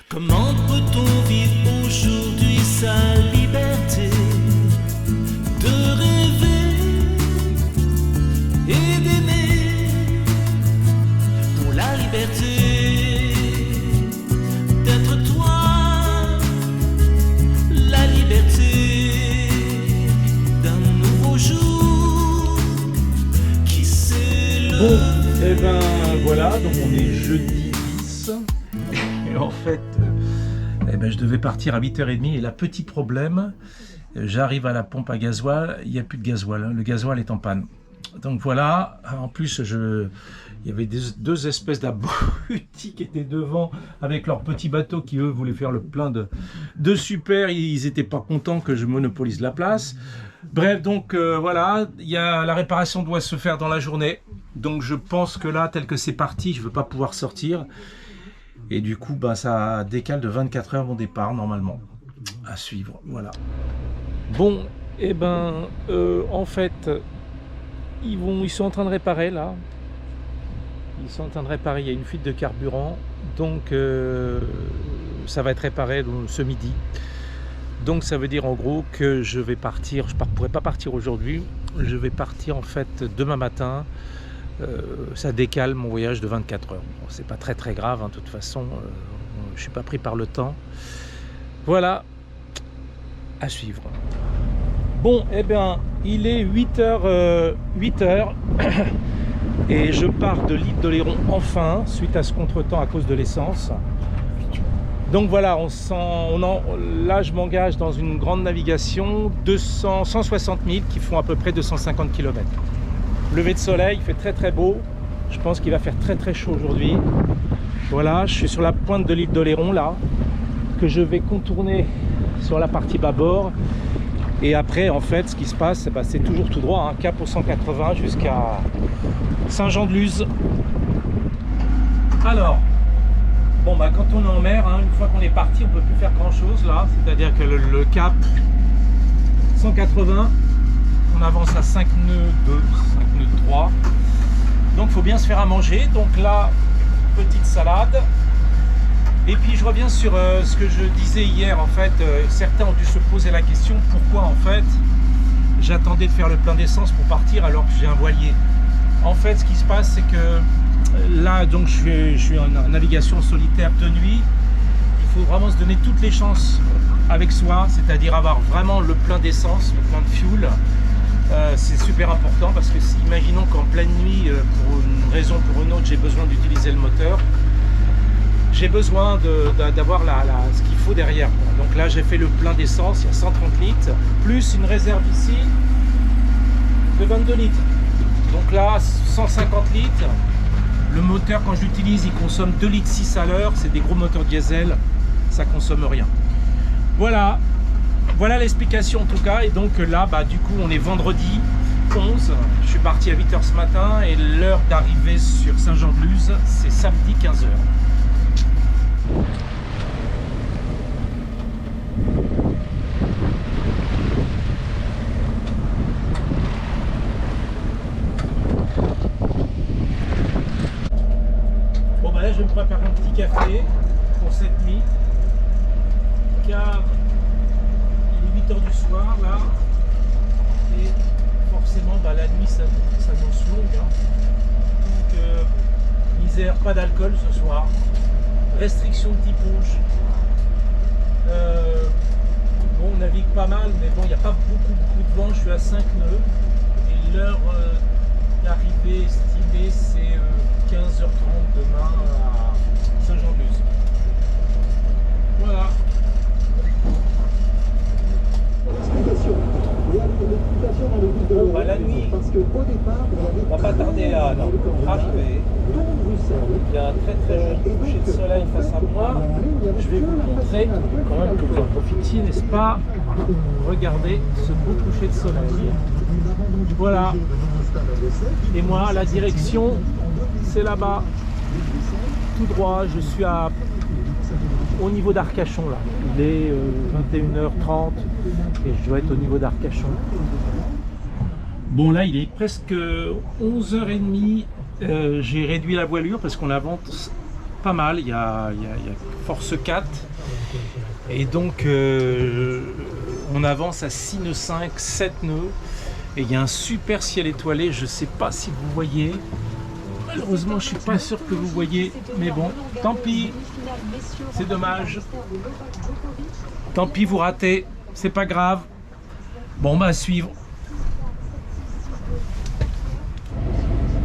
Comment peut-on vivre aujourd'hui sa liberté de rêver et d'aimer pour la liberté d'être toi, la liberté d'un nouveau jour qui s'élève. Bon, et ben voilà, donc on est jeudi 10 et en fait je devais partir à 8h30 et là, petit problème, j'arrive à la pompe à gasoil, il n'y a plus de gasoil, hein, le gasoil est en panne. Donc voilà, en plus il y avait deux espèces d'abrutis qui étaient devant avec leurs petits bateaux qui eux voulaient faire le plein de super, ils n'étaient pas contents que je monopolise la place. Bref, donc voilà, la réparation doit se faire dans la journée, donc je pense que là, tel que c'est parti, je ne veux pas pouvoir sortir. Et du coup, ça décale de 24 heures mon départ, normalement. À suivre, voilà. Bon, en fait, ils sont en train de réparer, là. Ils sont en train de réparer, il y a une fuite de carburant. Donc, ça va être réparé ce midi. Donc, ça veut dire, en gros, que je vais partir. Je ne pourrais pas partir aujourd'hui. Je vais partir, en fait, demain matin. Ça décale mon voyage de 24 heures. Bon, c'est pas très très grave, hein, de toute façon, je suis pas pris par le temps. Voilà, à suivre. Bon, il est 8h, et je pars de l'île d'Oléron enfin, suite à ce contretemps à cause de l'essence. Donc voilà, là je m'engage dans une grande navigation, 160 000 qui font à peu près 250 km. Lever de soleil, il fait très très beau. Je pense qu'il va faire très très chaud aujourd'hui. Voilà, je suis sur la pointe de l'île d'Oléron là, que je vais contourner sur la partie bâbord. Et après, en fait, ce qui se passe, c'est toujours tout droit, hein, cap au 180 jusqu'à Saint-Jean-de-Luz. Alors, bon quand on est en mer, hein, une fois qu'on est parti, on peut plus faire grand chose là. C'est-à-dire que le cap 180. On avance à 5 nœuds 2, 5 nœuds 3. Donc il faut bien se faire à manger. Donc là, petite salade. Et puis je reviens sur ce que je disais hier. En fait, certains ont dû se poser la question pourquoi en fait j'attendais de faire le plein d'essence pour partir alors que j'ai un voilier. En fait, ce qui se passe, c'est que là, donc je suis en navigation solitaire de nuit. Il faut vraiment se donner toutes les chances avec soi, c'est-à-dire avoir vraiment le plein d'essence, le plein de fuel. C'est super important parce que si, imaginons qu'en pleine nuit, pour une raison ou pour une autre, j'ai besoin d'utiliser le moteur, j'ai besoin d'avoir ce qu'il faut derrière. Donc là, j'ai fait le plein d'essence, il y a 130 litres, plus une réserve ici de 22 litres. Donc là, 150 litres. Le moteur, quand je l'utilise, il consomme 2,6 litres à l'heure. C'est des gros moteurs diesel, ça consomme rien. Voilà l'explication en tout cas. Et donc là, du coup, on est vendredi 11. Je suis parti à 8h ce matin et l'heure d'arrivée sur Saint-Jean-de-Luz, c'est samedi 15h. Bon, là, je vais me préparer un petit café pour cette nuit. Car 8h du soir là, et forcément la nuit s'annonce longue, hein. Donc misère, pas d'alcool ce soir, restriction de type rouge. Bon, on navigue pas mal, mais bon, il n'y a pas beaucoup de vent. Je suis à 5 nœuds et l'heure d'arrivée estimée c'est 15h30 demain à Saint-Jean-de-Luz. Voilà. La nuit, on va pas tarder à arriver. Il y a un très très joli coucher de soleil face à moi. Je vais vous montrer quand même que vous en profitiez, n'est-ce pas? Regardez ce beau coucher de soleil. Voilà. Et moi, la direction, c'est là-bas, tout droit. Je suis au niveau d'Arcachon là. Il est 21h30 et je dois être au niveau d'Arcachon. Bon là il est presque 11h30. J'ai réduit la voilure parce qu'on avance pas mal, il y a force 4. Et donc on avance à 6 nœuds 5, 7 nœuds. Et il y a un super ciel étoilé, je ne sais pas si vous voyez. Malheureusement, je ne suis pas sûr que vous voyez, mais bon, tant pis, c'est dommage. Tant pis, vous ratez, c'est pas grave. Bon, bah à suivre.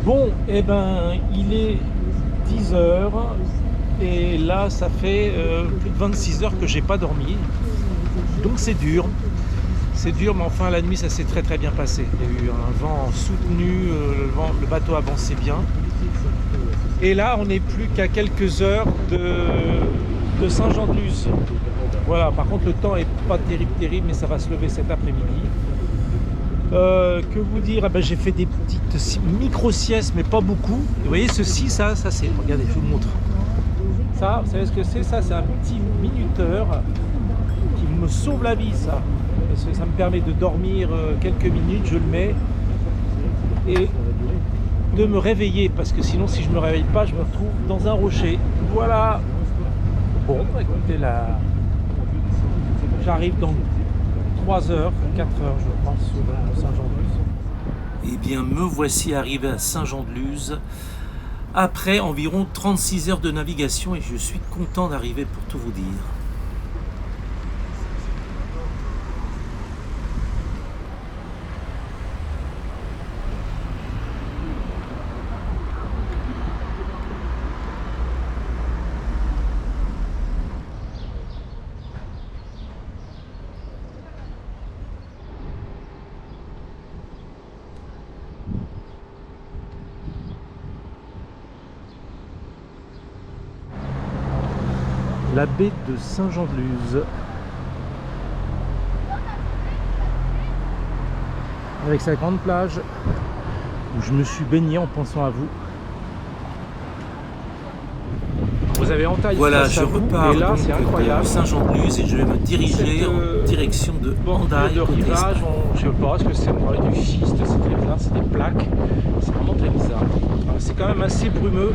Bon, et ben, il est 10 h et là, ça fait plus de 26 heures que j'ai pas dormi. Donc c'est dur. C'est dur, mais enfin la nuit ça s'est très très bien passé. Il y a eu un vent soutenu, le bateau avançait bien. Et là on n'est plus qu'à quelques heures de Saint-Jean-de-Luz. Voilà, par contre le temps est pas terrible, mais ça va se lever cet après-midi. Que vous dire, j'ai fait des petites micro-siestes, mais pas beaucoup. Et vous voyez ceci, ça c'est, regardez, je vous le montre. Ça, vous savez ce que c'est? Ça c'est un petit minuteur qui me sauve la vie, ça. Parce que ça me permet de dormir quelques minutes, je le mets, et de me réveiller, parce que sinon si je ne me réveille pas, je me retrouve dans un rocher. Voilà. Bon, écoutez, là, j'arrive dans 3 heures, 4 heures, je pense, sur Saint-Jean-de-Luz. Eh bien, me voici arrivé à Saint-Jean-de-Luz, après environ 36 heures de navigation, et je suis content d'arriver pour tout vous dire. La baie de Saint-Jean-de-Luz, avec sa grande plage où je me suis baigné en pensant à vous. Vous avez entaillé. Voilà, je repars et là c'est incroyable. Saint-Jean-de-Luz et je vais me diriger en direction de Hendaye. De rivage, je sais pas ce que c'est, on parlait du schiste, c'est très bizarre, c'est des plaques, c'est vraiment très bizarre. C'est quand même assez brumeux.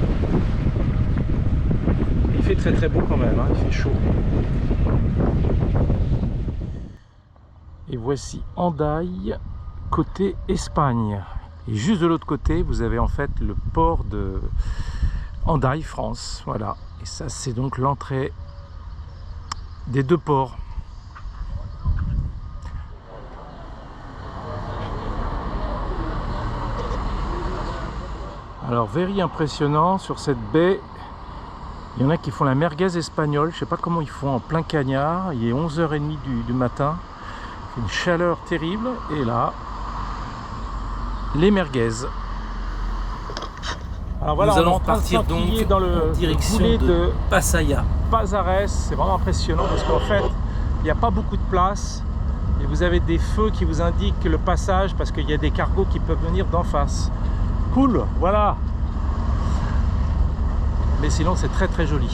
Il fait très très beau quand même, hein, il fait chaud. Et voici Hendaye, côté Espagne. Et juste de l'autre côté, vous avez en fait le port de Hendaye, France. Voilà. Et ça, c'est donc l'entrée des deux ports. Alors, very impressionnant sur cette baie. Il y en a qui font la merguez espagnole, je ne sais pas comment ils font en plein cagnard, il est 11h30 du matin, il fait une chaleur terrible, et là, les merguez. Alors voilà, nous allons partir donc dans le direction de Pasaia. Pazares, c'est vraiment impressionnant parce qu'en fait, il n'y a pas beaucoup de place, et vous avez des feux qui vous indiquent le passage parce qu'il y a des cargos qui peuvent venir d'en face. Cool, voilà. Mais sinon c'est très très joli.